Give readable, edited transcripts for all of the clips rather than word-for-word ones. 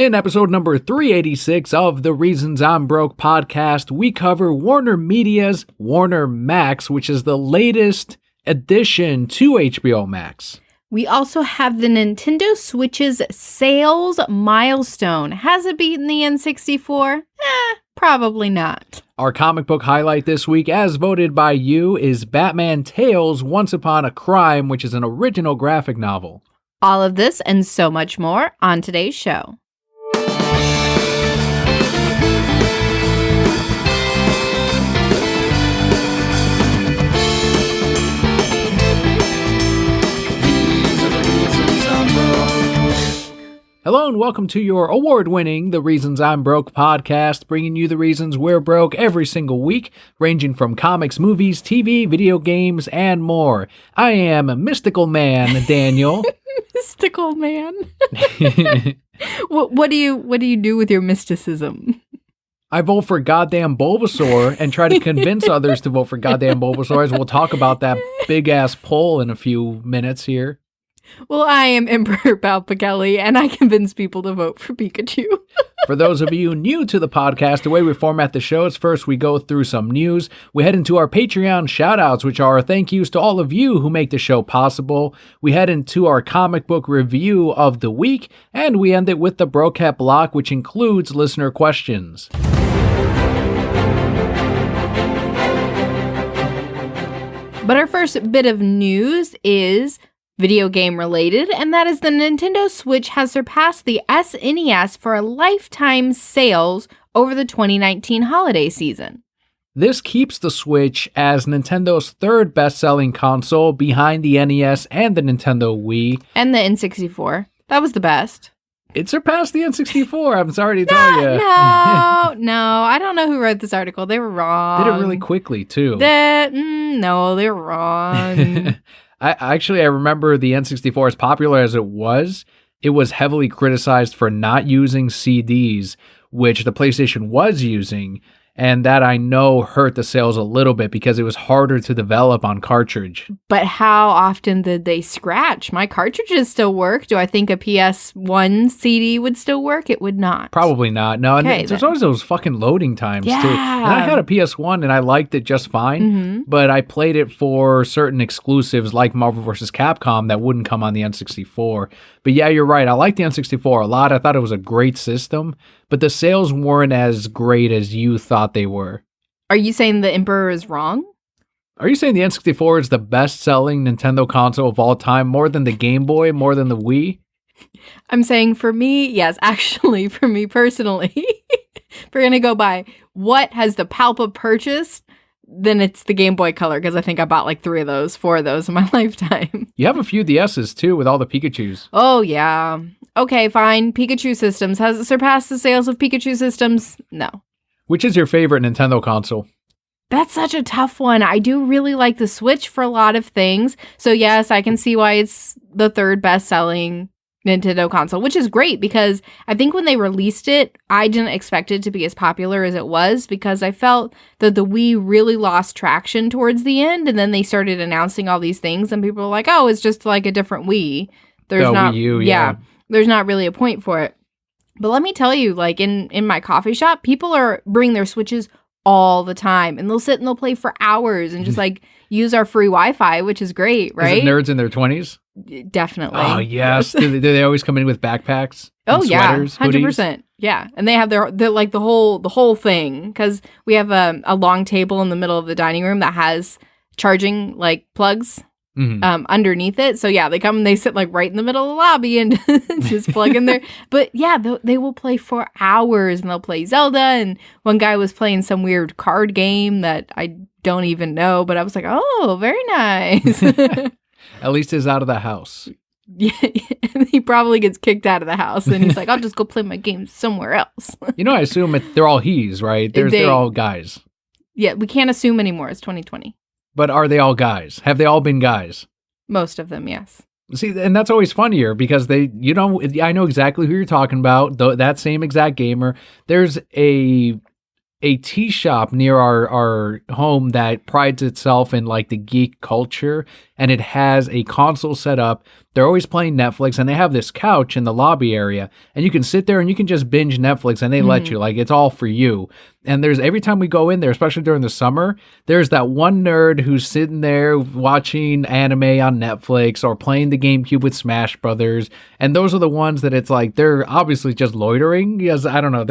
In episode number 386 of the Reasons I'm Broke podcast, we cover Warner Media's Warner Max, which is the latest addition to HBO Max. We also have the Nintendo Switch's sales milestone. Has it beaten the N64? Probably not. Our comic book highlight this week, as voted by you, is Batman Tales Once Upon a Crime, which is an original graphic novel. All of this and so much more on today's show. Hello and welcome to your award-winning The Reasons I'm Broke podcast, bringing you the reasons we're broke every single week, ranging from comics, movies, TV, video games, and more. I am Mystical Man Daniel. Mystical Man. What do you do with your mysticism? I vote for goddamn Bulbasaur and try to convince others to vote for goddamn Bulbasaur, as we'll talk about that big-ass poll in a few minutes here. Well, I am Emperor Kelli, and I convince people to vote for Pikachu. For those of you new to the podcast, the way we format the show is first we go through some news. We head into our Patreon shoutouts, which are thank yous to all of you who make the show possible. We head into our comic book review of the week, and we end it with the Brocat block, which includes listener questions. But our first bit of news is video game related, and that is the Nintendo Switch has surpassed the SNES for lifetime sales over the 2019 holiday season. This keeps the Switch as Nintendo's third best-selling console behind the NES and the Nintendo Wii. And the N64. That was the best. It surpassed the N64, I'm sorry to tell you. No, I don't know who wrote this article. They were wrong. Did it really quickly, too. No, they were wrong. I remember the N64, as popular as it was heavily criticized for not using CDs, which the PlayStation was using, and that I know hurt the sales a little bit because it was harder to develop on cartridge. But how often did they scratch? My cartridges still work. Do I think a PS1 CD would still work? It would not. Probably not. No, okay, and there's always those fucking loading times, too. Yeah. And I had a PS1 and I liked it just fine, but I played it for certain exclusives like Marvel vs. Capcom that wouldn't come on the N64. But yeah, you're right. I like the N64 a lot. I thought it was a great system, but the sales weren't as great as you thought they were. Are you saying the Emperor is wrong? Are you saying the N64 is the best-selling Nintendo console of all time, more than the Game Boy, more than the Wii? I'm saying for me, yes, actually, for me personally, if we're going to go by what has the Palpa purchased, then it's the Game Boy Color, because I think I bought like 4of those in my lifetime. You have a few DSs, too, with all the Pikachus. Oh, yeah. Okay, fine. Pikachu Systems. Has it surpassed the sales of Pikachu Systems? No. Which is your favorite Nintendo console? That's such a tough one. I do really like the Switch for a lot of things. So yes, I can see why it's the third best-selling Nintendo console, which is great because I think when they released it, I didn't expect it to be as popular as it was because I felt that the Wii really lost traction towards the end, and then they started announcing all these things and people were like, oh, it's just like a different Wii. There's not, Wii U, yeah. There's not really a point for it. But let me tell you, like in my coffee shop, people bring their Switches all the time, and they'll sit and they'll play for hours and just like use our free Wi-Fi, which is great, right? Is it nerds in their 20s? Definitely. Oh yes. do they always come in with backpacks? Oh yeah, sweaters, 100%. hoodies? Yeah, and they have their like the whole thing because we have a long table in the middle of the dining room that has charging like plugs. Underneath it. So yeah, they come and they sit like right in the middle of the lobby and just plug in there. But yeah, they will play for hours and they'll play Zelda. And one guy was playing some weird card game that I don't even know, but I was like, oh, very nice. At least he's out of the house. Yeah, he probably gets kicked out of the house and he's like, I'll just go play my games somewhere else. I assume they're all he's, right? They're all guys. Yeah, we can't assume anymore. It's 2020. But are they all guys? Have they all been guys? Most of them, yes. See, and that's always funnier because I know exactly who you're talking about, that same exact gamer. There's a tea shop near our home that prides itself in like the geek culture, and it has a console set up they're always playing Netflix, and they have this couch in the lobby area, and you can sit there and you can just binge Netflix, and they let you. Like, it's all for you. And there's every time we go in there, especially during the summer, there's that one nerd who's sitting there watching anime on Netflix or playing the GameCube with Smash Brothers. And those are the ones that it's like they're obviously just loitering. Because I don't know,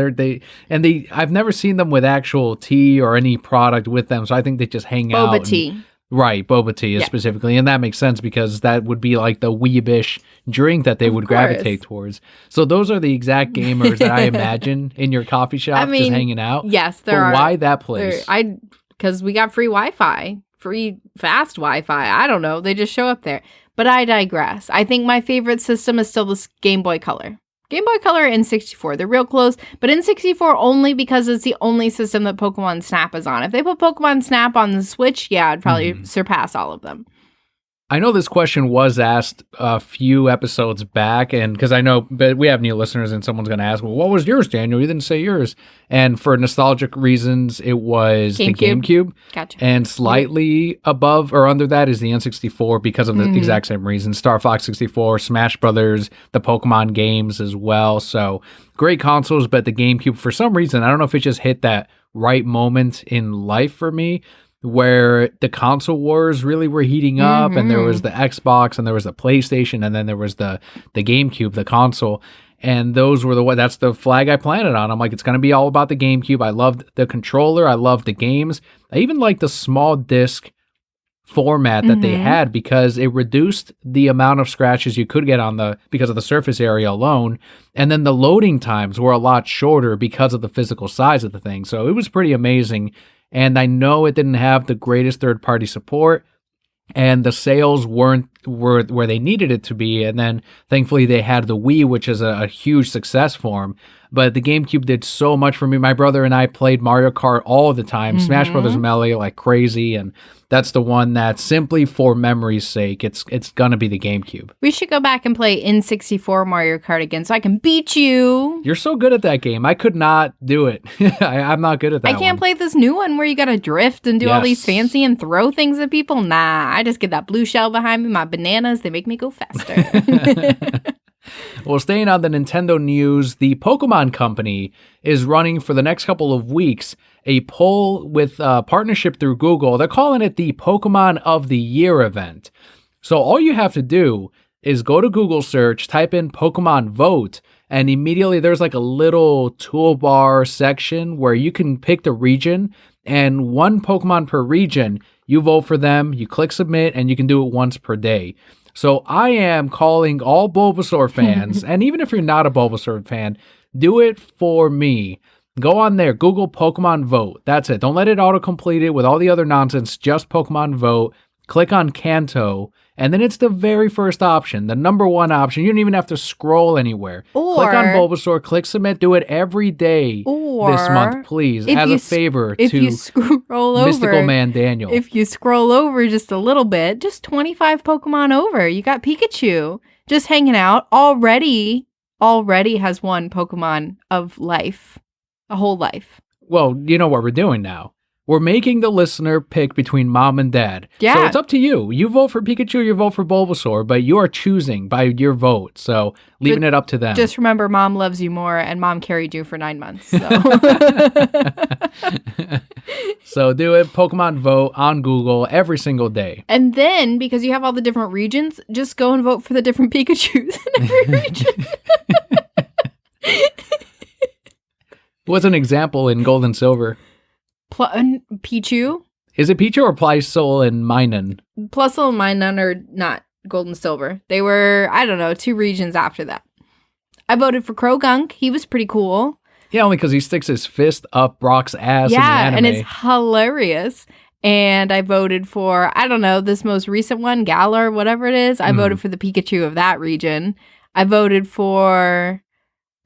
I've never seen them with actual tea or any product with them, so I think they just hang out. Boba tea. Right, boba tea specifically, and that makes sense because that would be like the weebish drink that they would gravitate towards. So those are the exact gamers that I imagine in your coffee shop just hanging out. Yes, there are. Why that place? Because we got free Wi-Fi, free fast Wi-Fi. I don't know. They just show up there. But I digress. I think my favorite system is still this Game Boy Color. Game Boy Color and N64, they're real close, but N64 only because it's the only system that Pokemon Snap is on. If they put Pokemon Snap on the Switch, yeah, I'd probably surpass all of them. I know this question was asked a few episodes back, and because I know, but we have new listeners, and someone's going to ask, well, what was yours, Daniel? You didn't say yours. And for nostalgic reasons, it was the GameCube. Gotcha. And slightly above or under that is the N64 because of the exact same reason. Star Fox 64, Smash Brothers, the Pokemon games as well. So great consoles, but the GameCube, for some reason, I don't know if it just hit that right moment in life for me, where the console wars really were heating up, and there was the Xbox, and there was the PlayStation, and then there was the GameCube, the console, and those were that's the flag I planted on. I'm like, it's going to be all about the GameCube. I loved the controller. I loved the games. I even liked the small disc format that they had because it reduced the amount of scratches you could get because of the surface area alone, and then the loading times were a lot shorter because of the physical size of the thing. So it was pretty amazing. And I know it didn't have the greatest third-party support, and the sales weren't where they needed it to be. And then, thankfully, they had the Wii, which is a huge success for them. But the GameCube did so much for me. My brother and I played Mario Kart all the time, Smash Brothers Melee like crazy, and that's the one that simply for memory's sake, it's gonna be the GameCube. We should go back and play N64 Mario Kart again so I can beat you. You're so good at that game. I could not do it. I'm not good at that. I can't play this new one where you gotta drift and do all these fancy and throw things at people. Nah, I just get that blue shell behind me, my bananas, they make me go faster. Well, staying on the Nintendo news, the Pokemon Company is running for the next couple of weeks a poll with partnership through Google. They're calling it the Pokemon of the Year event. So all you have to do is go to Google search, type in Pokemon Vote, and immediately there's like a little toolbar section where you can pick the region, and one Pokemon per region, you vote for them, you click submit, and you can do it once per day. So I am calling all Bulbasaur fans, and even if you're not a Bulbasaur fan, do it for me. Go on there, Google Pokemon Vote. That's it. Don't let it autocomplete it with all the other nonsense. Just Pokemon Vote. Click on Kanto, and then it's the very first option, the number one option. You don't even have to scroll anywhere. Click on Bulbasaur, click submit, do it every day this month, please, as a favor to you scroll over, Mystical Man Daniel. If you scroll over just a little bit, just 25 Pokemon over, you got Pikachu just hanging out. Already has one Pokemon of life, a whole life. Well, you know what we're doing now. We're making the listener pick between mom and dad. Yeah. So it's up to you. You vote for Pikachu, you vote for Bulbasaur, but you are choosing by your vote. So leaving it up to them. Just remember, mom loves you more, and mom carried you for 9 months. So, so do it. Pokemon Vote on Google every single day. And then, because you have all the different regions, just go and vote for the different Pikachus in every region. What's an example in Gold and Silver? Pichu? Is it Pichu or Plisol and Minun? Plisol and Minun are not Gold and Silver. They were, I don't know, 2 regions after that. I voted for Krogunk. He was pretty cool. Yeah, only because he sticks his fist up Brock's ass in the anime. And it's hilarious. And I voted for, I don't know, this most recent one, Galar, whatever it is. I voted for the Pikachu of that region. I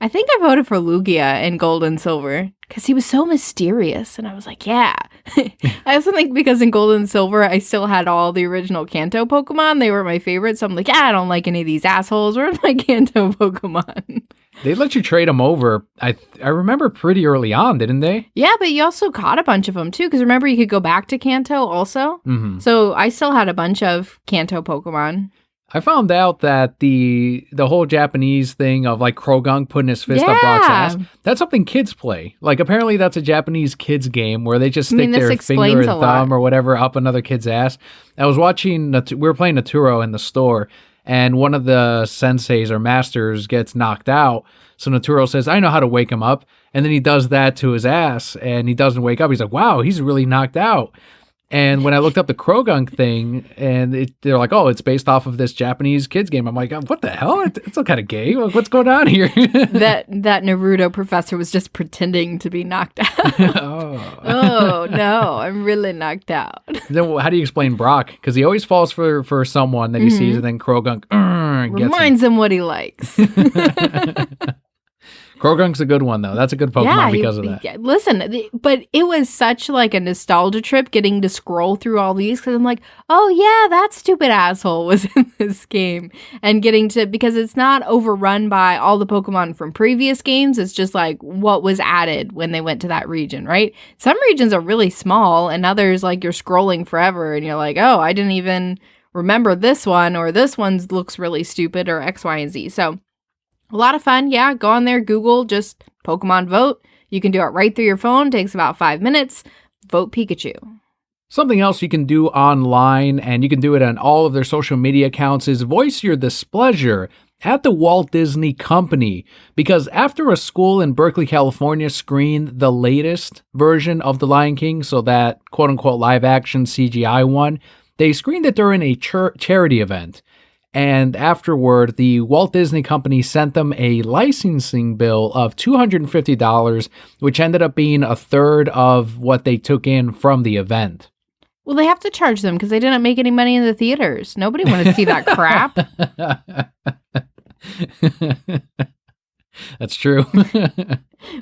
think I voted for Lugia in Gold and Silver because he was so mysterious. And I was like, yeah. I also think because in Gold and Silver, I still had all the original Kanto Pokemon. They were my favorite. So I'm like, I don't like any of these assholes. Where's my Kanto Pokemon? They let you trade them over. I remember pretty early on, didn't they? Yeah, but you also caught a bunch of them too. Because remember, you could go back to Kanto also. Mm-hmm. So I still had a bunch of Kanto Pokemon. I found out that the whole Japanese thing of like Krogunk putting his fist up Brock's ass, that's something kids play. Like apparently that's a Japanese kids game where they just stick their finger and thumb or whatever up another kid's ass. I was watching, we were playing Naturo in the store, and one of the senseis or masters gets knocked out. So Naturo says, I know how to wake him up. And then he does that to his ass and he doesn't wake up. He's like, wow, he's really knocked out. And when I looked up the Krogunk thing, and they're like, oh, it's based off of this Japanese kids game. I'm like, what the hell? It's some kind of game. Like, what's going on here? that Naruto professor was just pretending to be knocked out. Oh, no, I'm really knocked out. Then how do you explain Brock? Because he always falls for someone that he sees, and then Krogunk reminds him what he likes. Krogunk's a good one, though. That's a good Pokemon because of that. Listen, but it was such like a nostalgia trip getting to scroll through all these because I'm like, oh, yeah, that stupid asshole was in this game. And getting to, because it's not overrun by all the Pokemon from previous games. It's just like what was added when they went to that region, right? Some regions are really small and others like you're scrolling forever and you're like, oh, I didn't even remember this one, or this one looks really stupid, or X, Y, and Z. So a lot of fun. Yeah, go on there, Google, just Pokemon Vote. You can do it right through your phone. Takes about 5 minutes. Vote Pikachu. Something else you can do online, and you can do it on all of their social media accounts, is voice your displeasure at the Walt Disney Company. Because after a school in Berkeley, California screened the latest version of The Lion King, so that quote-unquote live-action CGI one, they screened it during a charity event. And afterward, the Walt Disney Company sent them a licensing bill of $250, which ended up being a third of what they took in from the event. Well, they have to charge them because they didn't make any money in the theaters. Nobody wanted to see that crap. That's true.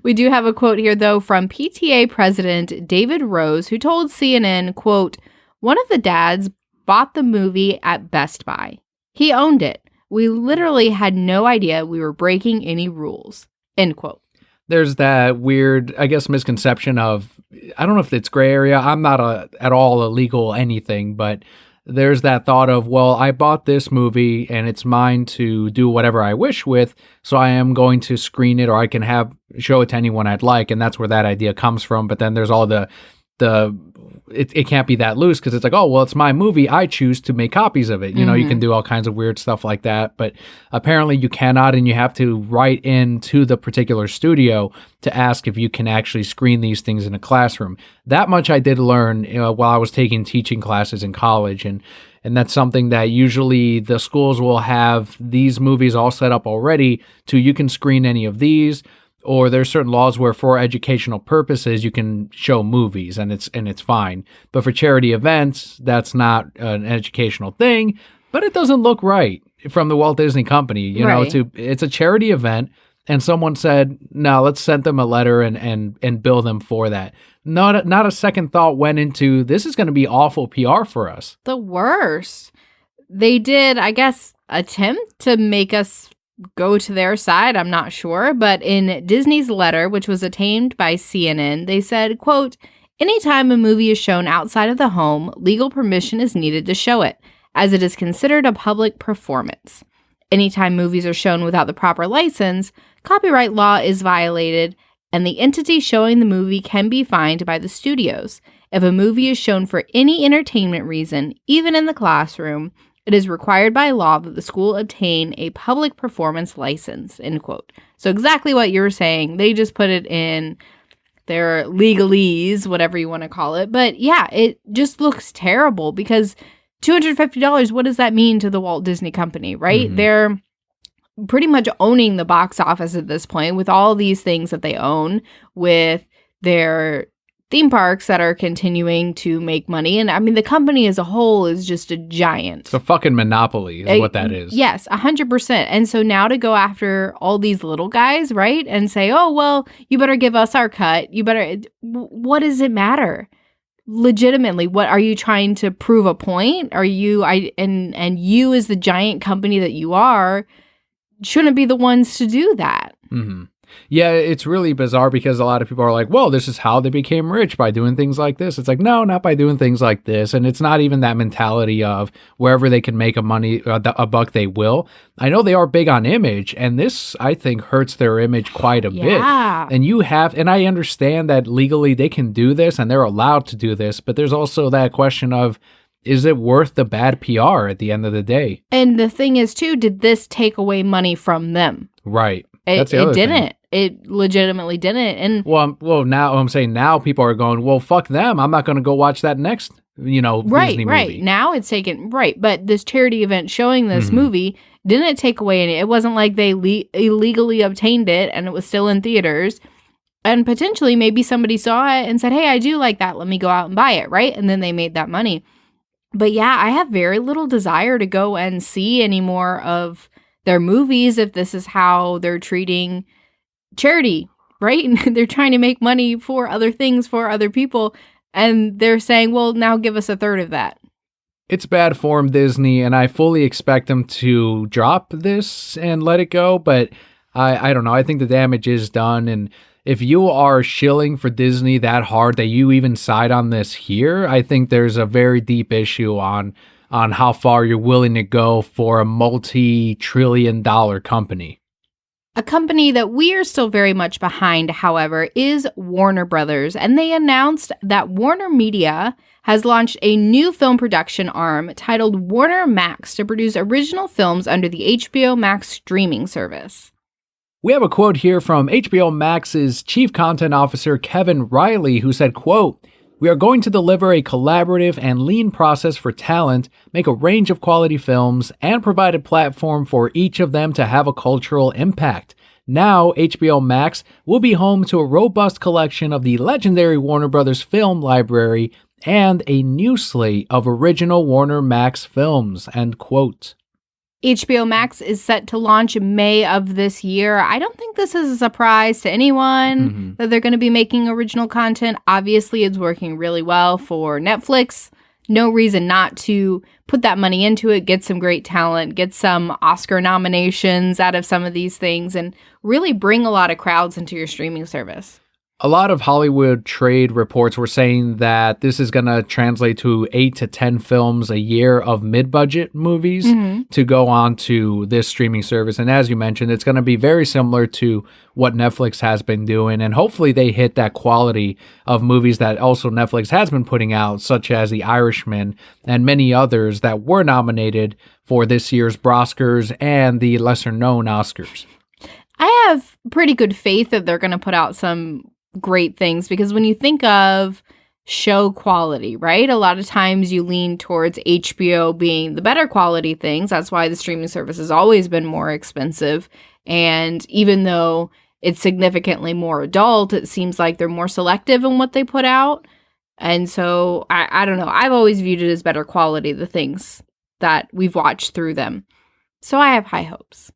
We do have a quote here, though, from PTA President David Rose, who told CNN, quote, one of the dads bought the movie at Best Buy. He owned it. We literally had no idea we were breaking any rules. End quote. There's that weird, I guess, misconception of, I don't know if it's gray area. I'm not at all illegal anything, but there's that thought of, well, I bought this movie and it's mine to do whatever I wish with, so I am going to screen it, or I can show it to anyone I'd like, and that's where that idea comes from. But then there's all it can't be that loose because it's like, oh, well, it's my movie. I choose to make copies of it. You know, you can do all kinds of weird stuff like that. But apparently you cannot, and you have to write into the particular studio to ask if you can actually screen these things in a classroom. That much I did learn while I was taking teaching classes in college. And that's something that usually the schools will have these movies all set up already to, you can screen any of these. Or there's certain laws where for educational purposes you can show movies and it's fine. But for charity events, that's not an educational thing. But it doesn't look right from the Walt Disney Company. You know, it's a charity event, and someone said, no, let's send them a letter and bill them for that. Not a second thought went into, this is going to be awful PR for us. The worst. They did, I guess, attempt to make us go to their side, I'm not sure, but in Disney's letter, which was obtained by CNN, they said, quote, anytime a movie is shown outside of the home, legal permission is needed to show it, as it is considered a public performance. Anytime movies are shown without the proper license, copyright law is violated, and the entity showing the movie can be fined by the studios. If a movie is shown for any entertainment reason, even in the classroom, it is required by law that the school obtain a public performance license, end quote. So exactly what you were saying. They just put it in their legalese, whatever you want to call it. But yeah, it just looks terrible because $250, what does that mean to the Walt Disney Company, right? Mm-hmm. They're pretty much owning the box office at this point with all these things that they own, with their theme parks that are continuing to make money. And I mean, the company as a whole is just a giant. It's a fucking monopoly is what that is. Yes, 100%. And so now to go after all these little guys, right? And say, oh, well, you better give us our cut. You better, what does it matter? Legitimately, what are you trying to prove a point? Are you, and you as the giant company that you are, shouldn't be the ones to do that. Mm-hmm. Yeah, it's really bizarre because a lot of people are like, well, this is how they became rich, by doing things like this. It's like, no, not by doing things like this. And it's not even that mentality of wherever they can make a buck, they will. I know they are big on image, and this, I think, hurts their image quite a bit. And I understand that legally they can do this and they're allowed to do this, but there's also that question of, is it worth the bad PR at the end of the day? And the thing is, too, did this take away money from them? Right. It didn't. It legitimately didn't. And now I'm saying now people are going, well, fuck them. I'm not going to go watch that next, Disney movie. Right. Now it's taken, right. But this charity event showing this movie didn't take away any. It wasn't like they illegally obtained it and it was still in theaters. And potentially maybe somebody saw it and said, hey, I do like that. Let me go out and buy it, right? And then they made that money. But yeah, I have very little desire to go and see any more of their movies if this is how they're treating charity, right? They're trying to make money for other things, for other people, and they're saying, well, now give us a third of that. It's bad form, Disney, and I fully expect them to drop this and let it go, but I don't know. I think the damage is done, and if you are shilling for Disney that hard that you even side on this here, I think there's a very deep issue on how far you're willing to go for a multi-trillion-dollar company. A company that we are still very much behind, however, is Warner Brothers, and they announced that WarnerMedia has launched a new film production arm titled Warner Max to produce original films under the HBO Max streaming service. We have a quote here from HBO Max's Chief Content Officer Kevin Riley, who said, quote, "We are going to deliver a collaborative and lean process for talent, make a range of quality films, and provide a platform for each of them to have a cultural impact. Now, HBO Max will be home to a robust collection of the legendary Warner Brothers film library and a new slate of original Warner Max films," end quote. HBO Max is set to launch in May of this year. I don't think this is a surprise to anyone that they're going to be making original content. Obviously, it's working really well for Netflix. No reason not to put that money into it, get some great talent, get some Oscar nominations out of some of these things, and really bring a lot of crowds into your streaming service. A lot of Hollywood trade reports were saying that this is going to translate to 8 to 10 films a year of mid-budget movies to go on to this streaming service. And as you mentioned, it's going to be very similar to what Netflix has been doing. And hopefully they hit that quality of movies that also Netflix has been putting out, such as The Irishman and many others that were nominated for this year's Broscars and the lesser-known Oscars. I have pretty good faith that they're going to put out some great things, because when you think of show quality, right, a lot of times you lean towards HBO being the better quality things. That's why the streaming service has always been more expensive. And even though it's significantly more adult, it seems like they're more selective in what they put out. And so I don't know. I've always viewed it as better quality, the things that we've watched through them. So I have high hopes.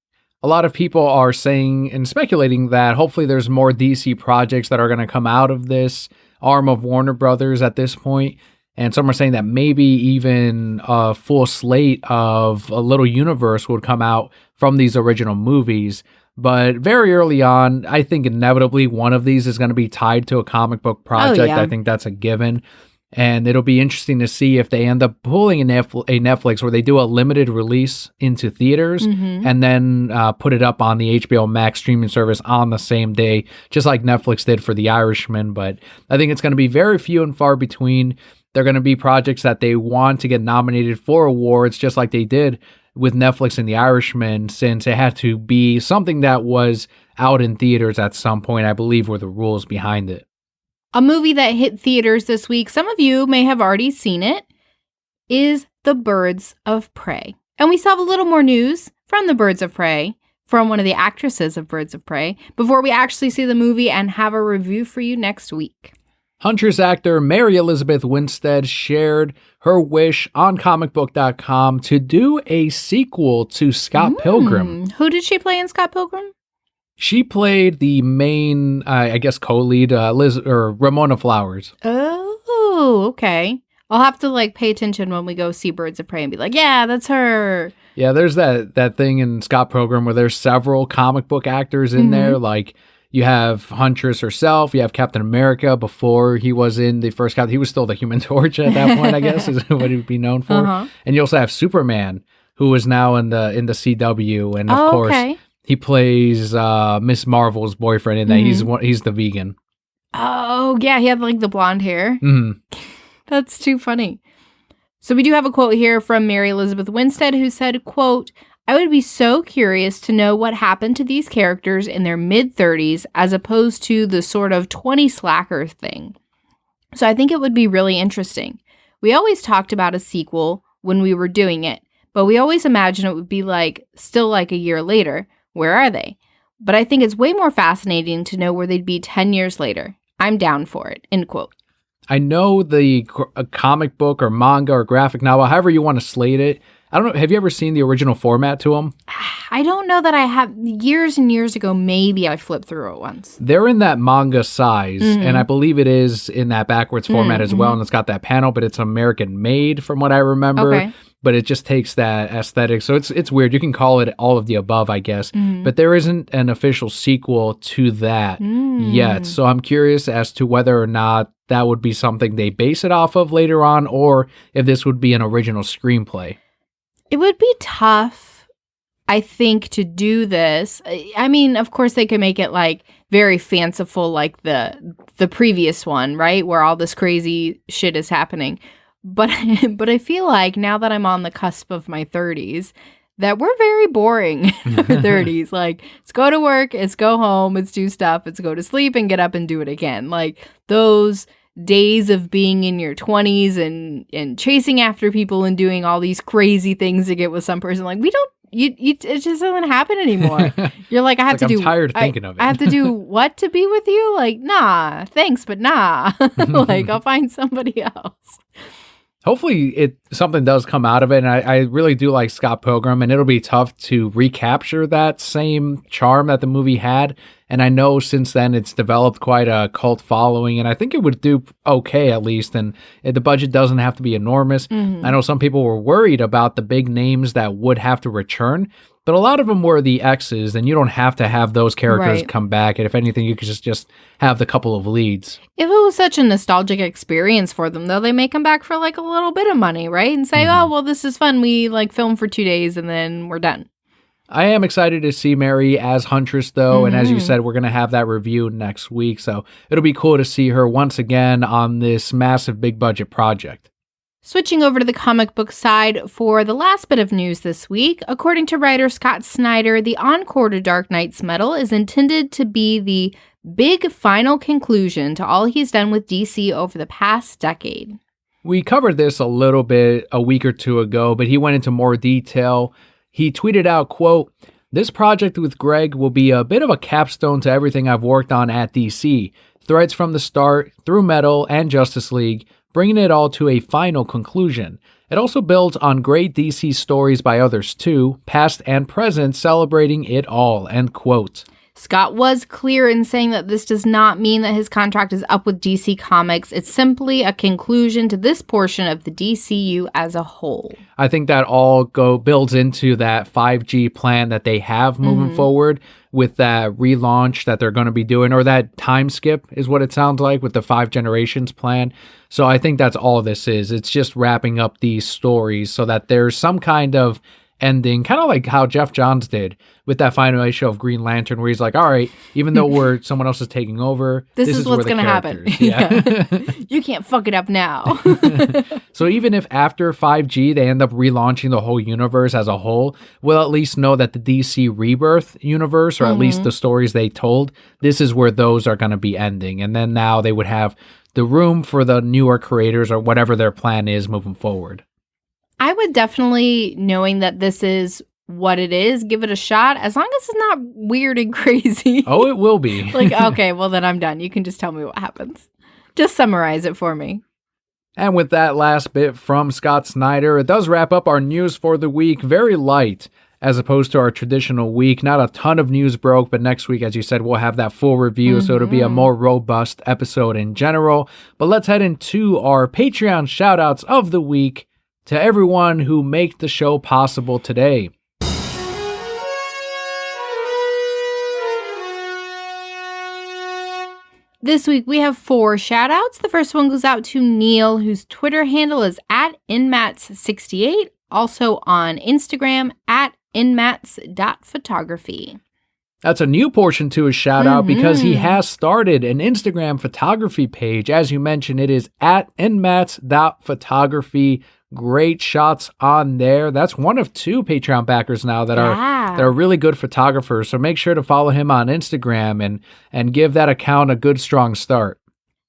A lot of people are saying and speculating that hopefully there's more DC projects that are going to come out of this arm of Warner Brothers at this point. And some are saying that maybe even a full slate of a little universe would come out from these original movies. But very early on, I think inevitably one of these is going to be tied to a comic book project. Oh, yeah. I think that's a given. And it'll be interesting to see if they end up pulling a Netflix where they do a limited release into theaters and then put it up on the HBO Max streaming service on the same day, just like Netflix did for The Irishman. But I think it's going to be very few and far between. They're going to be projects that they want to get nominated for awards, just like they did with Netflix and The Irishman, since it had to be something that was out in theaters at some point, I believe, were the rules behind it. A movie that hit theaters this week, some of you may have already seen it, is The Birds of Prey. And we still have a little more news from The Birds of Prey, from one of the actresses of Birds of Prey, before we actually see the movie and have a review for you next week. Huntress actor Mary Elizabeth Winstead shared her wish on comicbook.com to do a sequel to Scott Pilgrim. Who did she play in Scott Pilgrim? She played the main, co-lead, Ramona Flowers. Oh, okay. I'll have to pay attention when we go see Birds of Prey and be like, yeah, that's her. Yeah, there's that thing in Scott Pilgrim where there's several comic book actors in there. You have Huntress herself. You have Captain America before he was in the first Captain. He was still the Human Torch at that point, I guess, is what he'd be known for. And you also have Superman, who is now in the CW, and of course he plays Miss Marvel's boyfriend in that. He's the vegan. Oh yeah, he had like the blonde hair. That's too funny. So we do have a quote here from Mary Elizabeth Winstead, who said, quote, "I would be so curious to know what happened to these characters in their mid-30s as opposed to the sort of 20 slacker thing. So I think it would be really interesting. We always talked about a sequel when we were doing it, but we always imagined it would be still like a year later. Where are they? But I think it's way more fascinating to know where they'd be 10 years later. I'm down for it," end quote. I know the comic book or manga or graphic novel, however you want to slate it. I don't know. Have you ever seen the original format to them? I don't know that I have. Years and years ago, maybe I flipped through it once. They're in that manga size, and I believe it is in that backwards format as well, and it's got that panel, but it's American made from what I remember. Okay. But it just takes that aesthetic. So it's weird. You can call it all of the above, I guess. But there isn't an official sequel to that yet. So I'm curious as to whether or not that would be something they base it off of later on, or if this would be an original screenplay. It would be tough, I think, to do this. I mean, of course, they could make it like very fanciful, like the previous one, right? Where all this crazy shit is happening. But I feel like now that I'm on the cusp of my 30s, that we're very boring in our 30s. Like, it's go to work, it's go home, it's do stuff, it's go to sleep and get up and do it again. Like, those days of being in your 20s and chasing after people and doing all these crazy things to get with some person, like, it just doesn't happen anymore. You're like, I have to do. I'm tired of thinking of it. I have to do what to be with you? Like, nah, thanks, but nah. Like, I'll find somebody else. Hopefully something does come out of it, and I really do like Scott Pilgrim, and it'll be tough to recapture that same charm that the movie had, and I know since then it's developed quite a cult following, and I think it would do okay at least, and the budget doesn't have to be enormous. I know some people were worried about the big names that would have to return, but a lot of them were the X's, and you don't have to have those characters come back. And if anything, you could just have the couple of leads. If it was such a nostalgic experience for them, though, they may come back for like a little bit of money, right? And say, oh, well, this is fun. We like film for 2 days and then we're done. I am excited to see Mary as Huntress, though. And as you said, we're going to have that review next week. So it'll be cool to see her once again on this massive big budget project. Switching over to the comic book side for the last bit of news this week, according to writer Scott Snyder, the encore to Dark Knight's medal is intended to be the big final conclusion to all he's done with DC over the past decade. We covered this a little bit a week or two ago, but he went into more detail. He tweeted out, quote, "This project with Greg will be a bit of a capstone to everything I've worked on at DC. Threads from the start, through Metal and Justice League, bringing it all to a final conclusion. It also builds on great DC stories by others too, past and present, celebrating it all," end quote. Scott was clear in saying that this does not mean that his contract is up with DC Comics. It's simply a conclusion to this portion of the DCU as a whole. I think that all builds into that 5G plan that they have moving forward with that relaunch that they're going to be doing, or that time skip is what it sounds like with the 5 generations plan. So I think that's all this is. It's just wrapping up these stories so that there's some kind of ending, kind of like how Jeff Johns did with that final issue of Green Lantern, where he's like, all right, even though someone else is taking over, this is what's going to happen. Yeah. You can't fuck it up now. So even if after 5G they end up relaunching the whole universe as a whole, we'll at least know that the DC Rebirth universe, or at least the stories they told, this is where those are going to be ending. And then now they would have the room for the newer creators or whatever their plan is moving forward. I would definitely, knowing that this is what it is, give it a shot, as long as it's not weird and crazy. Oh, it will be. Like, okay, well then I'm done. You can just tell me what happens. Just summarize it for me. And with that last bit from Scott Snyder, it does wrap up our news for the week. Very light, as opposed to our traditional week. Not a ton of news broke, but next week, as you said, we'll have that full review, so it'll be a more robust episode in general. But let's head into our Patreon shoutouts of the week to everyone who make the show possible today. This week we have 4 shout-outs. The first one goes out to Neil, whose Twitter handle is @inmats68, also on Instagram @inmats.photography. That's a new portion to his shout out because he has started an Instagram photography page. As you mentioned, it is @inmats.photography. Great shots on there. That's one of 2 Patreon backers now that are really good photographers. So make sure to follow him on Instagram and give that account a good strong start.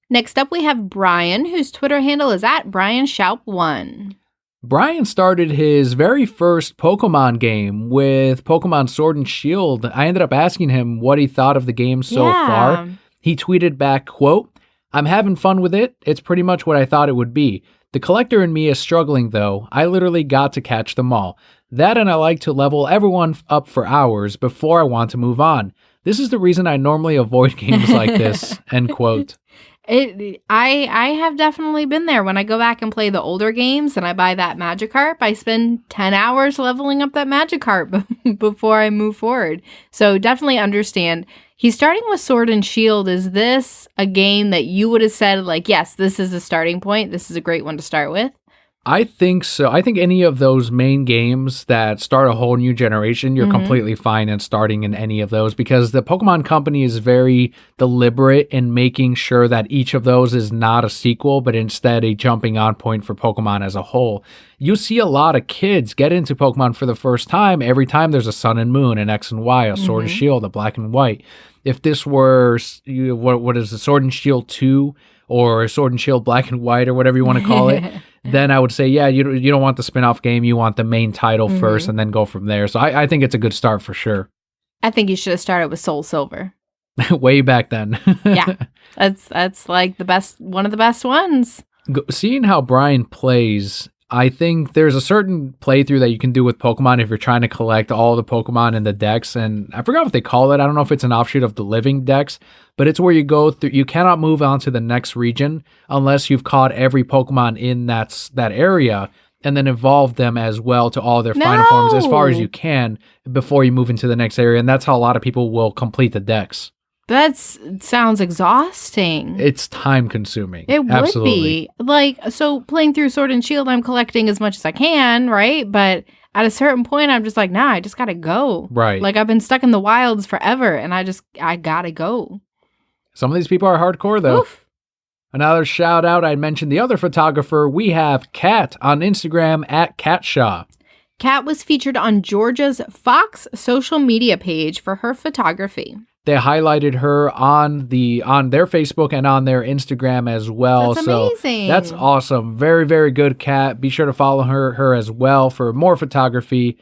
Next up we have Brian, whose Twitter handle is @BrianShoup1. Brian started his very first Pokemon game with Pokemon Sword and Shield. I ended up asking him what he thought of the game so far. He tweeted back, quote, "I'm having fun with it. It's pretty much what I thought it would be. The collector in me is struggling though. I literally got to catch them all. That and I like to level everyone up for hours before I want to move on. This is the reason I normally avoid games like this," end quote. I have definitely been there. When I go back and play the older games and I buy that Magikarp, I spend 10 hours leveling up that Magikarp before I move forward. So definitely understand. He's starting with Sword and Shield. Is this a game that you would have said, like, yes, this is a starting point. This is a great one to start with? I think so. I think any of those main games that start a whole new generation, you're completely fine in starting in any of those because the Pokemon Company is very deliberate in making sure that each of those is not a sequel, but instead a jumping on point for Pokemon as a whole. You see a lot of kids get into Pokemon for the first time every time there's a Sun and Moon, an X and Y, a Sword and Shield, a Black and White. If this were, what is the Sword and Shield 2 or Sword and Shield Black and White or whatever you want to call it, then I would say, yeah, you don't want the spin-off game. You want the main title first and then go from there. So I think it's a good start for sure. I think you should have started with Soul Silver. Way back then. Yeah, that's like one of the best ones. Seeing how Brian plays, I think there's a certain playthrough that you can do with Pokemon if you're trying to collect all the Pokemon in the dex. And I forgot what they call it. I don't know if it's an offshoot of the living dex, but it's where you go through. You cannot move on to the next region unless you've caught every Pokemon in that area and then evolve them as well to all their final forms as far as you can before you move into the next area. And that's how a lot of people will complete the dex. That sounds exhausting. It's time consuming. It would be. Like, so playing through Sword and Shield, I'm collecting as much as I can, right? But at a certain point, I'm just like, nah, I just gotta go. Right. Like, I've been stuck in the wilds forever, and I gotta go. Some of these people are hardcore, though. Oof. Another shout out, I mentioned the other photographer. We have Kat on Instagram @CatShaw. Kat was featured on Georgia's Fox social media page for her photography. They highlighted her on their Facebook and on their Instagram as well. That's amazing. So that's awesome. Very, very good, Kat. Be sure to follow her as well for more photography.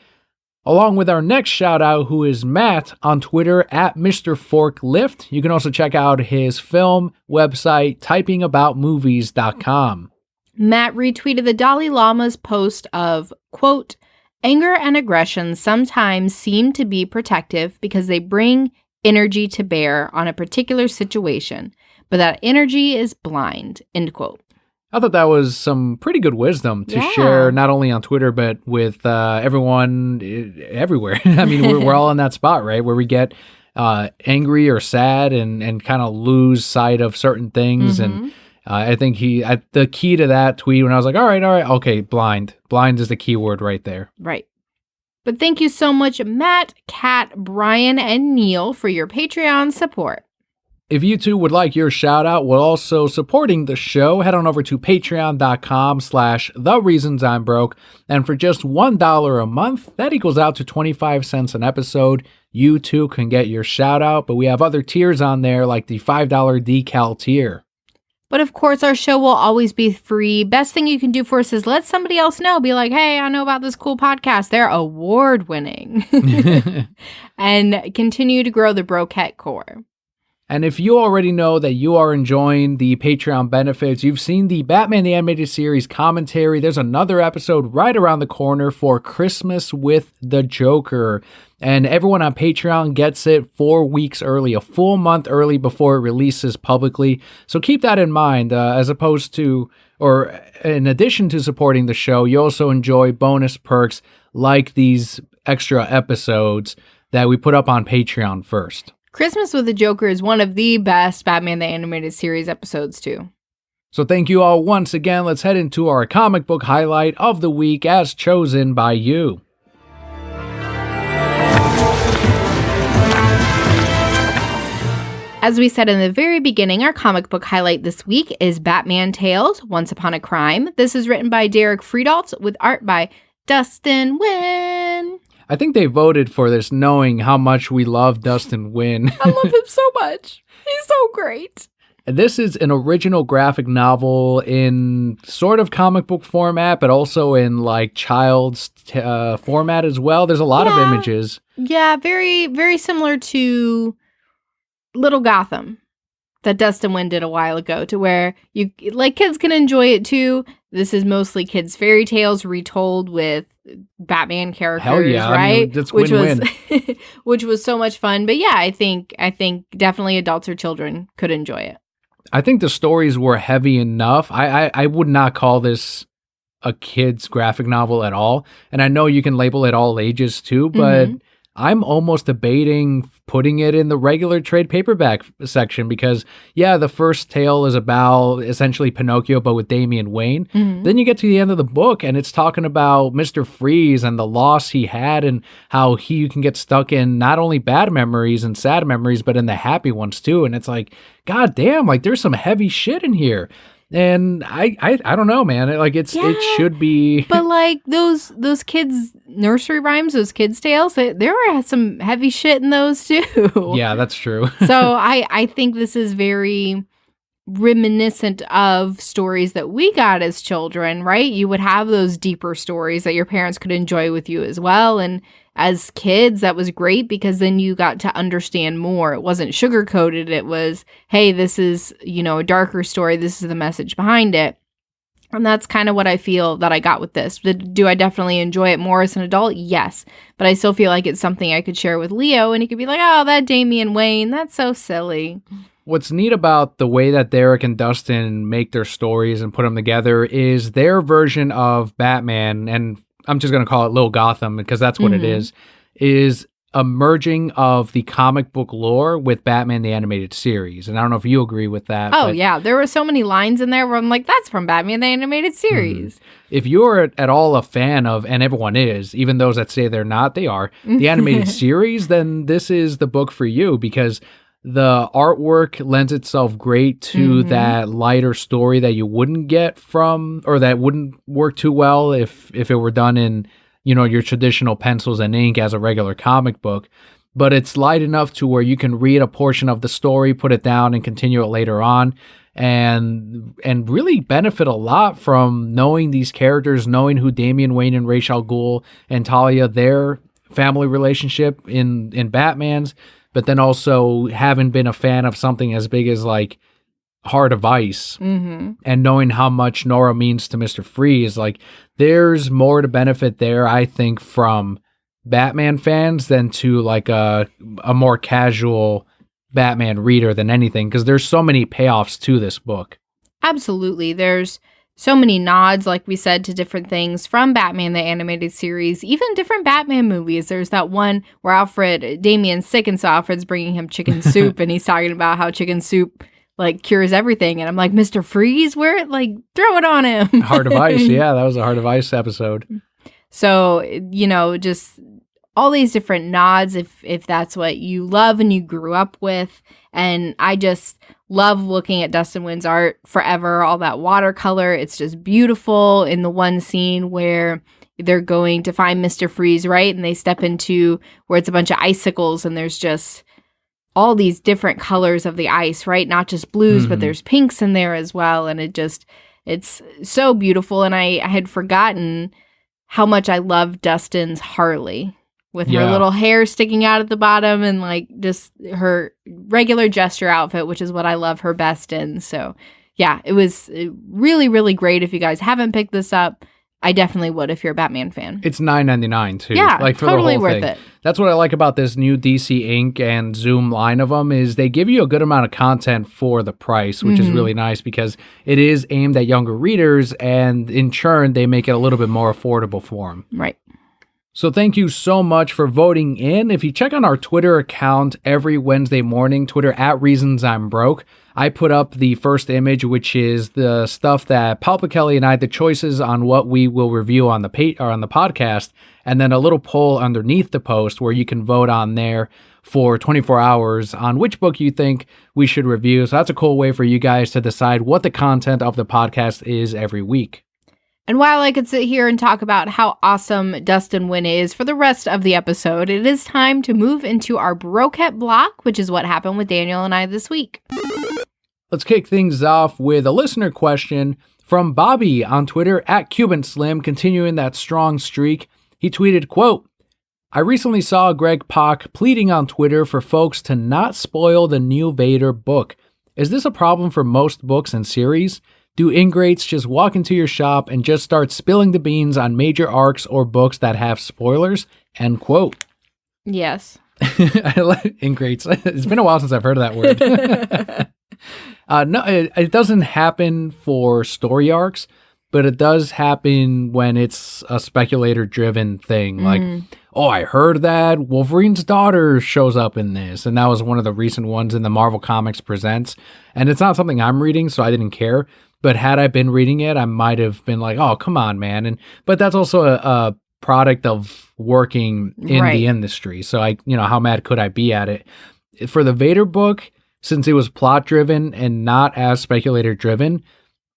Along with our next shout out, who is Matt on Twitter @Mr. Forklift. You can also check out his film website, typingaboutmovies.com. Matt retweeted the Dalai Lama's post of, quote, "Anger and aggression sometimes seem to be protective because they bring energy to bear on a particular situation, but that energy is blind," end quote. I thought that was some pretty good wisdom to share, not only on Twitter, but with everyone everywhere. I mean, we're all in that spot, right? Where we get angry or sad and kind of lose sight of certain things. And I think the key to that tweet, when I was like, all right, okay, blind. Blind is the key word right there. Right. But thank you so much, Matt, Kat, Brian, and Neil for your Patreon support. If you too would like your shout out while also supporting the show, head on over to patreon.com/thereasonsimebroke. And for just $1 a month, that equals out to 25 cents an episode. You too can get your shout out, but we have other tiers on there like the $5 decal tier. But of course, our show will always be free. Best thing you can do for us is let somebody else know. Be like, hey, I know about this cool podcast. They're award winning. And continue to grow the Broquette core. And if you already know that you are enjoying the Patreon benefits, you've seen the Batman the Animated Series commentary, there's another episode right around the corner for Christmas with the Joker. And everyone on Patreon gets it 4 weeks early, a full month early before it releases publicly. So keep that in mind, as opposed to, or in addition to supporting the show, you also enjoy bonus perks like these extra episodes that we put up on Patreon first. Christmas with the Joker is one of the best Batman the Animated Series episodes, too. So thank you all once again. Let's head into our comic book highlight of the week as chosen by you. As we said in the very beginning, our comic book highlight this week is Batman Tales, Once Upon a Crime. This is written by Derek Friedolf with art by Dustin Nguyen. I think they voted for this knowing how much we love Dustin Nguyen. I love him so much. He's so great. This is an original graphic novel in sort of comic book format, but also in like child's format as well. There's a lot of images. Yeah, very, very similar to Little Gotham that Dustin Nguyen did a while ago, to where you like kids can enjoy it too. This is mostly kids' fairy tales retold with Batman characters, Hell yeah. right? I mean, that's win-win. Which was so much fun. But yeah, I think definitely adults or children could enjoy it. I think the stories were heavy enough. I would not call this a kid's graphic novel at all. And I know you can label it all ages too, but I'm almost debating putting it in the regular trade paperback section because, yeah, the first tale is about essentially Pinocchio, but with Damian Wayne. Then you get to the end of the book and it's talking about Mr. Freeze and the loss he had and how you can get stuck in not only bad memories and sad memories, but in the happy ones too. And it's like, God damn, like there's some heavy shit in here. And I don't know, man. It should be. But like those kids' nursery rhymes, those kids' tales, there were some heavy shit in those too. Yeah, that's true. So I think this is very reminiscent of stories that we got as children, right? You would have those deeper stories that your parents could enjoy with you as well. And as kids, that was great because then you got to understand more. It wasn't sugar-coated. It was, hey, this is, a darker story. This is the message behind it. And that's kind of what I feel that I got with this. Do I definitely enjoy it more as an adult? Yes. But I still feel like it's something I could share with Leo and he could be like, oh, that Damian Wayne, that's so silly. What's neat about the way that Derek and Dustin make their stories and put them together is their version of Batman, and I'm just going to call it Little Gotham because that's what it is a merging of the comic book lore with Batman the Animated Series. And I don't know if you agree with that. Oh, yeah. There were so many lines in there where I'm like, that's from Batman the Animated Series. If you're at all a fan of, and everyone is, even those that say they're not, they are, the animated series, then this is the book for you because the artwork lends itself great to that lighter story that you wouldn't get from, or that wouldn't work too well if it were done in, your traditional pencils and ink as a regular comic book. But it's light enough to where you can read a portion of the story, put it down, and continue it later on, and really benefit a lot from knowing these characters, knowing who Damian Wayne and Ra's al Ghul and Talia, their family relationship in Batman's. But then also having been a fan of something as big as like Heart of Ice and knowing how much Nora means to Mr. Freeze, like there's more to benefit there, I think, from Batman fans than to like a more casual Batman reader than anything, because there's so many payoffs to this book. Absolutely. There's so many nods, like we said, to different things from Batman the Animated Series, even different Batman movies. There's that one where Damian's sick, and so Alfred's bringing him chicken soup, and he's talking about how chicken soup, like, cures everything. And I'm like, Mr. Freeze, throw it on him. Heart of Ice, yeah, that was a Heart of Ice episode. So, just all these different nods, if that's what you love and you grew up with. And I just love looking at Dustin Nguyen's art forever, all that watercolor. It's just beautiful. In the one scene where they're going to find Mr. Freeze, right? And they step into where it's a bunch of icicles and there's just all these different colors of the ice, right? Not just blues, but there's pinks in there as well. And it's so beautiful. And I had forgotten how much I love Dustin's Harley, with her little hair sticking out at the bottom and like just her regular gesture outfit, which is what I love her best in. So yeah, it was really, really great. If you guys haven't picked this up, I definitely would if you're a Batman fan. It's $9.99 too. Yeah, like for totally the whole worth thing. it. That's what I like about this new DC Ink and Zoom line of them is they give you a good amount of content for the price, which is really nice because it is aimed at younger readers, and in turn they make it a little bit more affordable for them. Right. So thank you so much for voting in. If you check on our Twitter account every Wednesday morning, Twitter @ReasonsI'mBroke, I put up the first image, which is the stuff that Papa Kelly and I, the choices on what we will review on the podcast, and then a little poll underneath the post where you can vote on there for 24 hours on which book you think we should review. So that's a cool way for you guys to decide what the content of the podcast is every week. And while I could sit here and talk about how awesome Dustin Wynn is for the rest of the episode, it is time to move into our Broquette block, which is what happened with Daniel and I this week. Let's kick things off with a listener question from Bobby on Twitter @CubanSlim, continuing that strong streak. He tweeted, quote, I recently saw Greg Pak pleading on Twitter for folks to not spoil the new Vader book. Is this a problem for most books and series? Do ingrates just walk into your shop and just start spilling the beans on major arcs or books that have spoilers? End quote. Yes. I like ingrates. It's been a while since I've heard of that word. No, it doesn't happen for story arcs, but it does happen when it's a speculator-driven thing. Like, oh, I heard that Wolverine's daughter shows up in this, and that was one of the recent ones in the Marvel Comics Presents. And it's not something I'm reading, so I didn't care. But had I been reading it, I might have been like, oh, come on, man. But that's also a product of working in the industry. So how mad could I be at it? For the Vader book, since it was plot driven and not as speculator driven,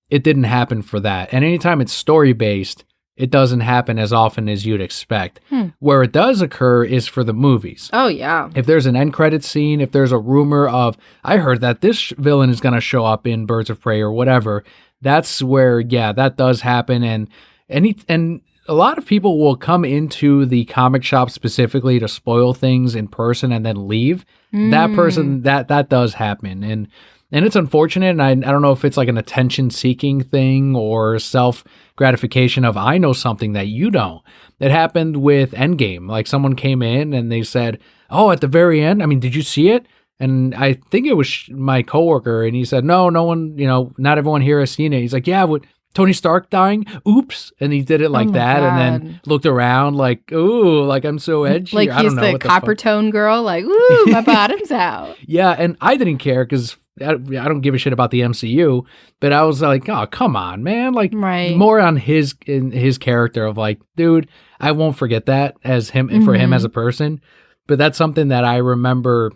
it didn't happen for that. And anytime it's story based, it doesn't happen as often as you'd expect. Where it does occur is for the movies. Oh, yeah. If there's an end credit scene, if there's a rumor of, I heard that this villain is going to show up in Birds of Prey or whatever, that's where, that does happen. And a lot of people will come into the comic shop specifically to spoil things in person and then leave. That person, that does happen. And it's unfortunate, and I don't know if it's like an attention-seeking thing or self-gratification of, I know something that you don't. It happened with Endgame. Like, someone came in and they said, oh, at the very end, did you see it? And I think it was my coworker, and he said, no one, not everyone here has seen it. He's like, yeah, what, Tony Stark dying? Oops. And he did it like that, and then looked around like, ooh, like I'm so edgy. Like I don't know he's the copper tone girl, like, ooh, my bottom's out. Yeah, and I didn't care because I don't give a shit about the MCU, but I was like, oh, come on, man. Like, more on his character of like, dude, I won't forget that as him for him as a person. But that's something that I remember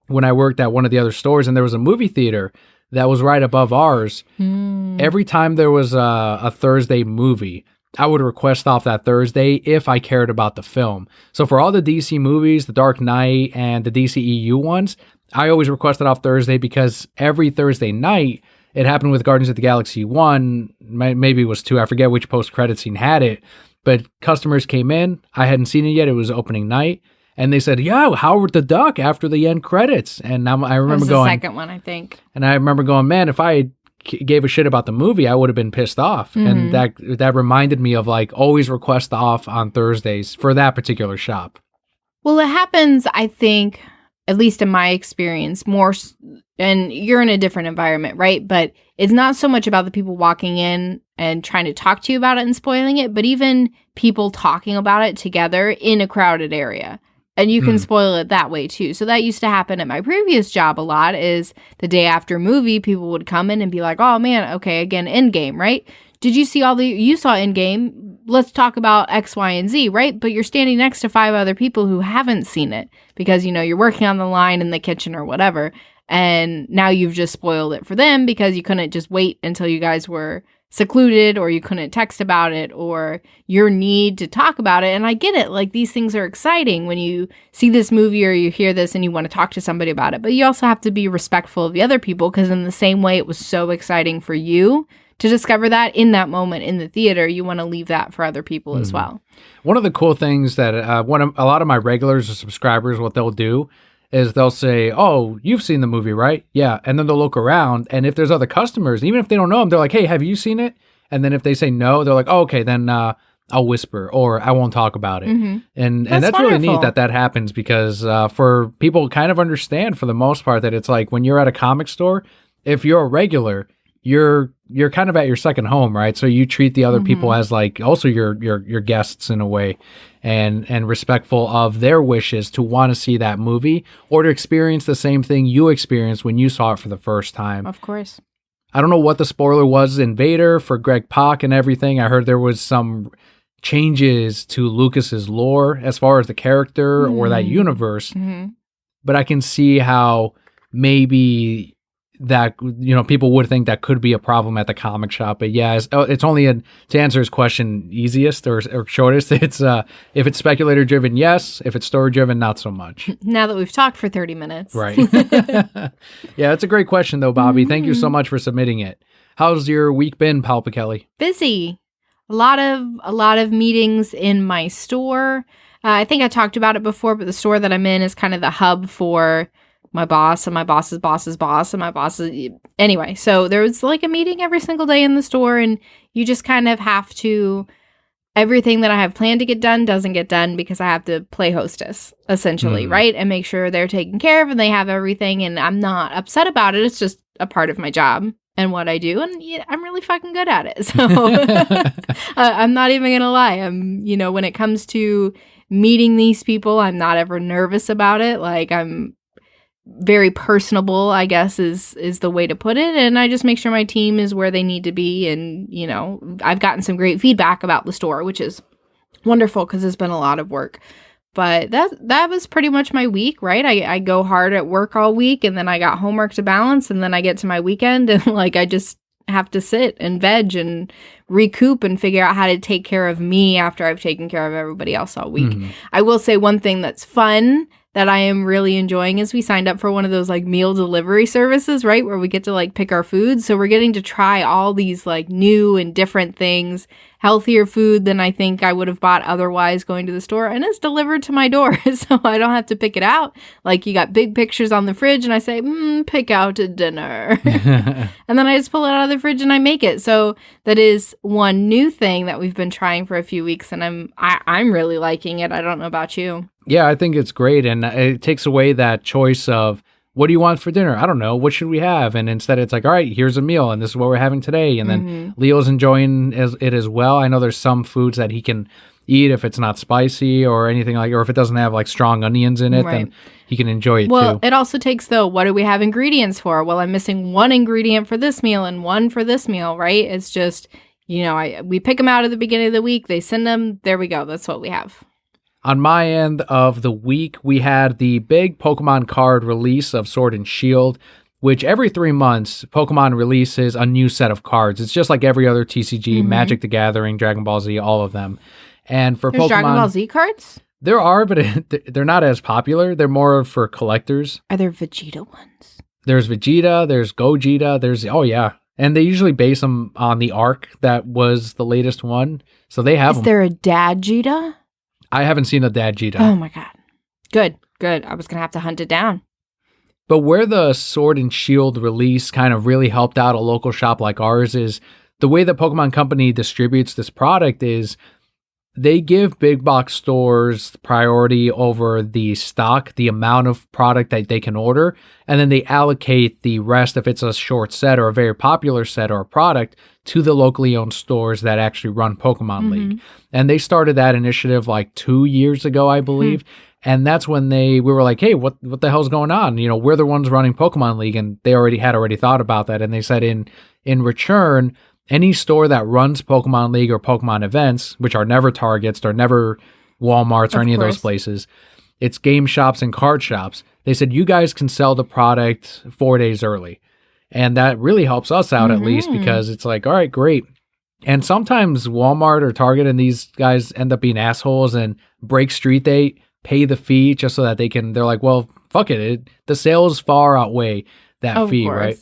when I worked at one of the other stores, and there was a movie theater that was right above ours. Every time there was a Thursday movie, I would request off that Thursday if I cared about the film. So for all the DC movies, The Dark Knight and the DCEU ones, I always requested off Thursday because every Thursday night, it happened with Guardians of the Galaxy 1, maybe it was 2, I forget which post-credit scene had it, but customers came in, I hadn't seen it yet, it was opening night, and they said, yeah, Howard the Duck after the end credits. And I remember going... the second one, I think. And I remember going, man, if I gave a shit about the movie, I would have been pissed off. And that reminded me of like always request off on Thursdays for that particular shop. Well, it happens, I think, at least in my experience, more, and you're in a different environment, right? But it's not so much about the people walking in and trying to talk to you about it and spoiling it, but even people talking about it together in a crowded area. And you can spoil it that way too. So that used to happen at my previous job a lot, is the day after movie, people would come in and be like, oh man, okay, again, Endgame, right? Did you see you saw Endgame? Let's talk about X, Y, and Z, right? But you're standing next to 5 other people who haven't seen it because, you're working on the line in the kitchen or whatever. And now you've just spoiled it for them because you couldn't just wait until you guys were secluded, or you couldn't text about it, or your need to talk about it. And I get it. Like, these things are exciting when you see this movie or you hear this and you want to talk to somebody about it. But you also have to be respectful of the other people, because in the same way it was so exciting for you to discover that in that moment in the theater, you want to leave that for other people as well. One of the cool things that a lot of my regulars or subscribers, what they'll do is they'll say, oh, you've seen the movie, right? Yeah. And then they'll look around, and if there's other customers, even if they don't know them, they're like, hey, have you seen it? And then if they say no, they're like, oh, okay, then I'll whisper, or I won't talk about it. And that's really neat that happens, because for people kind of understand for the most part that it's like when you're at a comic store, if you're a regular, you're kind of at your second home, right? So you treat the other people as like also your guests in a way, and respectful of their wishes to want to see that movie or to experience the same thing you experienced when you saw it for the first time. Of course. I don't know what the spoiler was in Vader for Greg Pak and everything. I heard there was some changes to Lucas's lore as far as the character or that universe, but I can see how maybe that, you know, people would think that could be a problem at the comic shop. But yeah, it's only to answer his question easiest or shortest. It's if it's speculator driven, yes. If it's story driven, not so much. Now that we've talked for 30 minutes. Right. Yeah, it's a great question though, Bobby. Thank you so much for submitting it. How's your week been, Palpa Kelly? Busy. A lot of meetings in my store. I think I talked about it before, but the store that I'm in is kind of the hub for my boss and my boss's boss's boss and my boss's. Anyway, so there's like a meeting every single day in the store, and you just kind of have to, everything that I have planned to get done doesn't get done because I have to play hostess, essentially, right? And make sure they're taken care of and they have everything, and I'm not upset about it. It's just a part of my job and what I do, and I'm really fucking good at it. So I'm not even gonna lie. When it comes to meeting these people, I'm not ever nervous about it. Like, I'm very personable, I guess is the way to put it, and I just make sure my team is where they need to be. And I've gotten some great feedback about the store, which is wonderful because it's been a lot of work. But that was pretty much my week, right? I go hard at work all week, and then I got homework to balance, and then I get to my weekend, and like I just have to sit and veg and recoup and figure out how to take care of me after I've taken care of everybody else all week. I will say one thing that's fun that I am really enjoying is we signed up for one of those like meal delivery services, right? Where we get to like pick our food. So we're getting to try all these like new and different things, healthier food than I think I would have bought otherwise going to the store. And it's delivered to my door. So I don't have to pick it out. Like, you got big pictures on the fridge and I say, pick out a dinner. And then I just pull it out of the fridge and I make it. So that is one new thing that we've been trying for a few weeks, and I'm really liking it. I don't know about you. Yeah, I think it's great, and it takes away that choice of, what do you want for dinner? I don't know. What should we have? And instead it's like, all right, here's a meal, and this is what we're having today. And then Leo's enjoying it as well. I know there's some foods that he can eat if it's not spicy or anything like, or if it doesn't have like strong onions in it, then he can enjoy it too. Well, it also takes what do we have ingredients for? Well, I'm missing one ingredient for this meal and one for this meal, right? It's just, we pick them out at the beginning of the week. They send them. There we go. That's what we have. On my end of the week, we had the big Pokemon card release of Sword and Shield, which every 3 months, Pokemon releases a new set of cards. It's just like every other TCG, Magic the Gathering, Dragon Ball Z, all of them. And for There's Pokemon, Dragon Ball Z cards? There are, but they're not as popular. They're more for collectors. Are there Vegeta ones? There's Vegeta, there's Gogeta, oh yeah. And they usually base them on the arc that was the latest one. So they have them. Is there a Dad Gita? I haven't seen a Dad Gita. Oh my God. Good. I was going to have to hunt it down. But where the Sword and Shield release kind of really helped out a local shop like ours is the way the Pokemon Company distributes this product is they give big box stores priority over the stock, the amount of product that they can order, and then they allocate the rest, if it's a short set or a very popular set or a product, to the locally owned stores that actually run Pokemon League. And they started that initiative like 2 years ago, I believe. And that's when we were like, hey, what the hell's going on? We're the ones running Pokemon League, and they already thought about that. And they said in return, any store that runs Pokemon League or Pokemon events, which are never Targets, they're never Walmarts or any of those places, it's game shops and card shops. They said, you guys can sell the product 4 days early. And that really helps us out at least, because it's like, all right, great. And sometimes Walmart or Target and these guys end up being assholes and break street date, pay the fee just so that they're like, well, fuck it. The sales far outweigh that fee, right?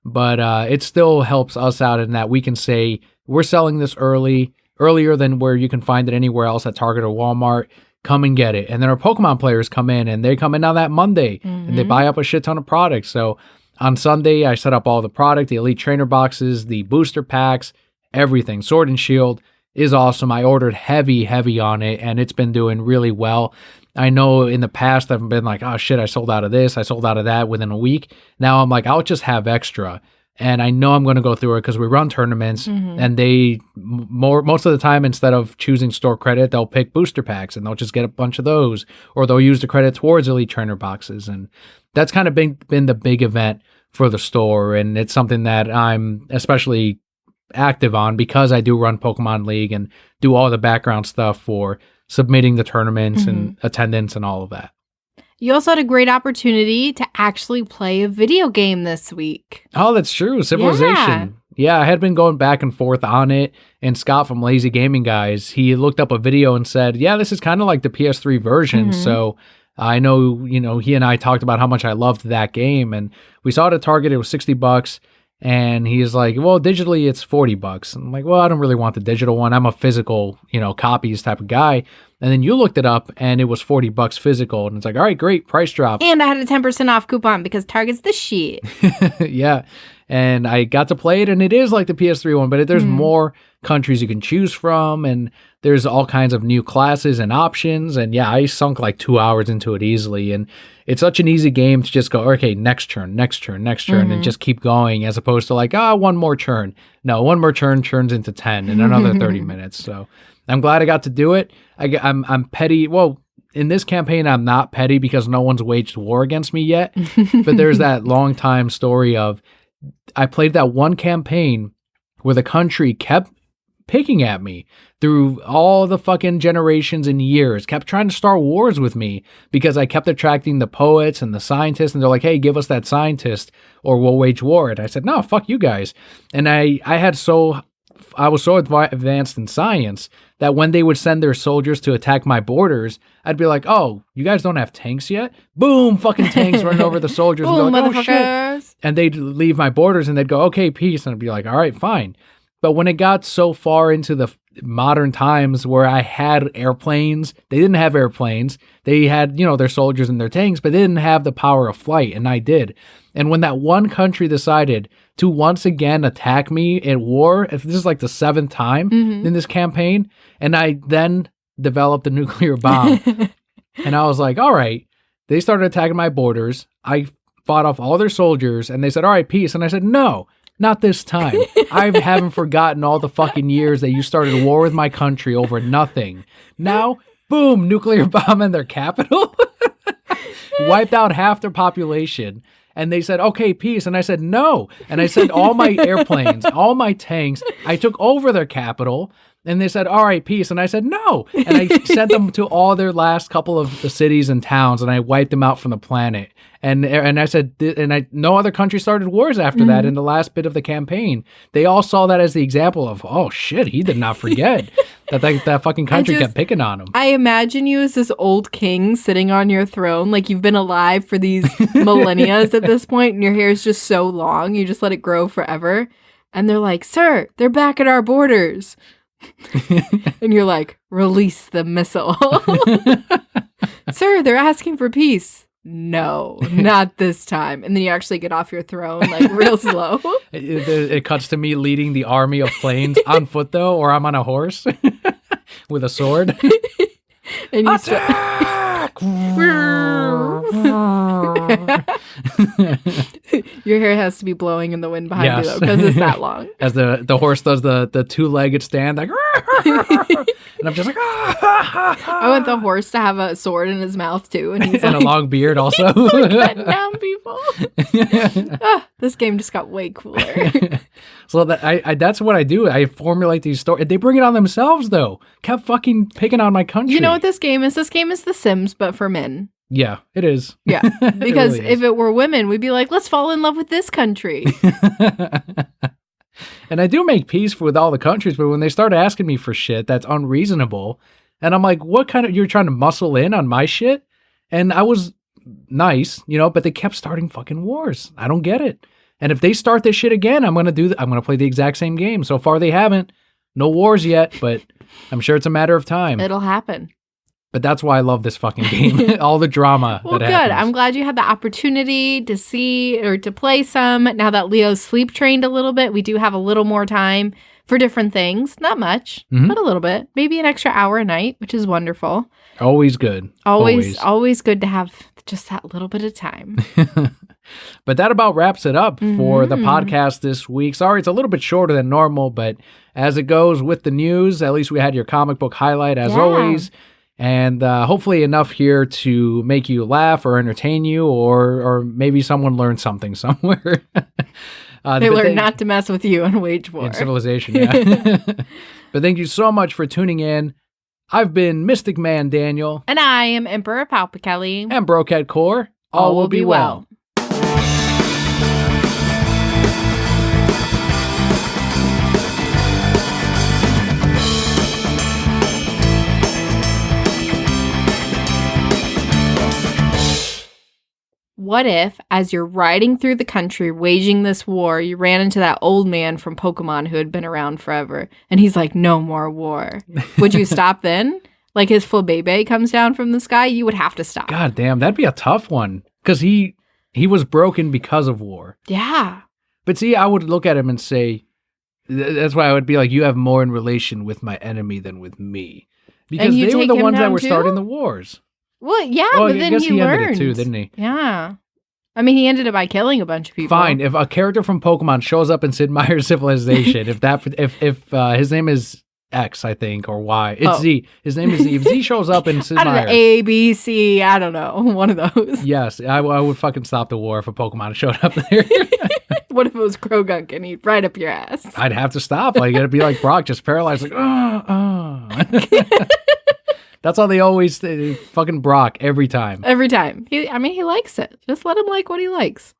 But it still helps us out in that we can say, we're selling this earlier than where you can find it anywhere else at Target or Walmart. Come and get it. And then our Pokemon players come in, and they come in on that Monday, and they buy up a shit ton of products. So on Sunday, I set up all the product, the Elite Trainer boxes, the booster packs, everything. Sword and Shield is awesome. I ordered heavy on it, and it's been doing really well. I know in the past I've been like, oh shit, I sold out of this, I sold out of that within a week. Now I'm like, I'll just have extra. And I know I'm going to go through it because we run tournaments, and they most of the time, instead of choosing store credit, they'll pick booster packs and they'll just get a bunch of those, or they'll use the credit towards Elite Trainer boxes. And that's kind of been the big event for the store. And it's something that I'm especially active on because I do run Pokemon League and do all the background stuff for submitting the tournaments and attendance and all of that. You also had a great opportunity to actually play a video game this week. Oh, that's true. Civilization. Yeah, I had been going back and forth on it. And Scott from Lazy Gaming Guys, he looked up a video and said, yeah, this is kind of like the PS3 version. So I know, he and I talked about how much I loved that game. And we saw it at Target. It was $60. And he's like, well, digitally, it's $40. And I'm like, well, I don't really want the digital one. I'm a physical, copies type of guy. And then you looked it up and it was $40 physical. And it's like, all right, great, price drop. And I had a 10% off coupon because Target's the shit. Yeah. And I got to play it, and it is like the PS3 one, but there's more countries you can choose from, and there's all kinds of new classes and options. And yeah, I sunk like 2 hours into it easily. And it's such an easy game to just go, okay, next turn, and just keep going, as opposed to like, one more turn. No, one more turn turns into 10 in another 30 minutes. So I'm glad I got to do it. I'm petty. Well, in this campaign, I'm not petty because no one's waged war against me yet. But there's that long time story of I played that one campaign where the country kept picking at me through all the fucking generations and years, kept trying to start wars with me because I kept attracting the poets and the scientists, and they're like, hey, give us that scientist or we'll wage war. And I said, no, fuck you guys. And I was so advanced in science that when they would send their soldiers to attack my borders, I'd be like, oh, you guys don't have tanks yet? Boom, fucking tanks running over the soldiers. Boom, and be like, oh, shit. And they'd leave my borders and they'd go, okay, peace. And I'd be like, all right, fine. But when it got so far into the modern times where I had airplanes, they didn't have airplanes. They had, their soldiers and their tanks, but they didn't have the power of flight, and I did. And when that one country decided to once again attack me at war, if this is like the 7th time in this campaign, and I then developed a nuclear bomb, and I was like, all right, they started attacking my borders. I fought off all their soldiers, and they said, all right, peace. And I said, no, not this time. I haven't forgotten all the fucking years that you started a war with my country over nothing. Now, boom, nuclear bomb in their capital. Wiped out half their population. And they said, okay, peace. And I said, no. And I sent all my airplanes, all my tanks. I took over their capital. And they said, all right, peace. And I said, no. And I sent them to all their last couple of the cities and towns, and I wiped them out from the planet. And I said, no other country started wars after that in the last bit of the campaign. They all saw that as the example of, oh, shit, he did not forget that fucking country kept picking on him. I imagine you as this old king sitting on your throne, like you've been alive for these millennia at this point, and your hair is just so long, you just let it grow forever. And they're like, sir, they're back at our borders. And you're like, release the missile. Sir, they're asking for peace. No, not this time. And then you actually get off your throne like real slow. It cuts to me leading the army of planes on foot, though, or I'm on a horse with a sword. And you Attack! Your hair has to be blowing in the wind behind you, though, because it's that long. As the horse does the two-legged stand, like, and I'm just like, I want the horse to have a sword in his mouth, too. And he's and like, a long beard, also. He's like cutting down people. This game just got way cooler. So that's what I do. I formulate these stories. They bring it on themselves, though. Kept fucking picking on my country. You know what this game is? This game is The Sims, but for men. Yeah, it is. Yeah, because if it were women, we'd be like, let's fall in love with this country. And I do make peace with all the countries, but when they start asking me for shit that's unreasonable, and I'm like, what kind of, you're trying to muscle in on my shit? And I was nice, but they kept starting fucking wars. I don't get it. And if they start this shit again, I'm going to play the exact same game. So far they haven't. No wars yet, but I'm sure it's a matter of time. It'll happen. But that's why I love this fucking game. All the drama well, that good. happens. I'm glad you had the opportunity to see or to play some. Now that Leo's sleep trained a little bit, we do have a little more time for different things. Not much, but a little bit. Maybe an extra hour a night, which is wonderful. Always good. Always good to have with just that little bit of time. But that about wraps it up for the podcast this week. Sorry, it's a little bit shorter than normal, but as it goes with the news, at least we had your comic book highlight as always. And hopefully enough here to make you laugh or entertain you, or maybe someone learned something somewhere. They learned not to mess with you and wage war. In Civilization, yeah. But thank you so much for tuning in. I've been Mystic Man Daniel. And I am Emperor Palpa Kelli. And Brokehead Core. All will be well. What if, as you're riding through the country waging this war, you ran into that old man from Pokemon who had been around forever, and he's like, no more war. Would you stop then? Like his Flabébé comes down from the sky, you would have to stop. God damn, that'd be a tough one. Because he was broken because of war. Yeah. But see, I would look at him and say, that's why I would be like, you have more in relation with my enemy than with me. Because they were the ones that were starting the wars. Well, yeah, but then he learned. Ended it too, didn't he? Yeah. I mean, he ended it by killing a bunch of people. Fine. If a character from Pokemon shows up in Sid Meier's Civilization, if his name is X, I think, or Y, it's Z. His name is Z. If Z shows up in Sid Meier's, A, B, C, I don't know, one of those. Yes, I would fucking stop the war if a Pokemon showed up there. What if it was Krogunk and he'd right up your ass? I'd have to stop. Like it'd be like Brock, just paralyzed, like That's how they always fucking Brock every time. Every time. He likes it. Just let him like what he likes.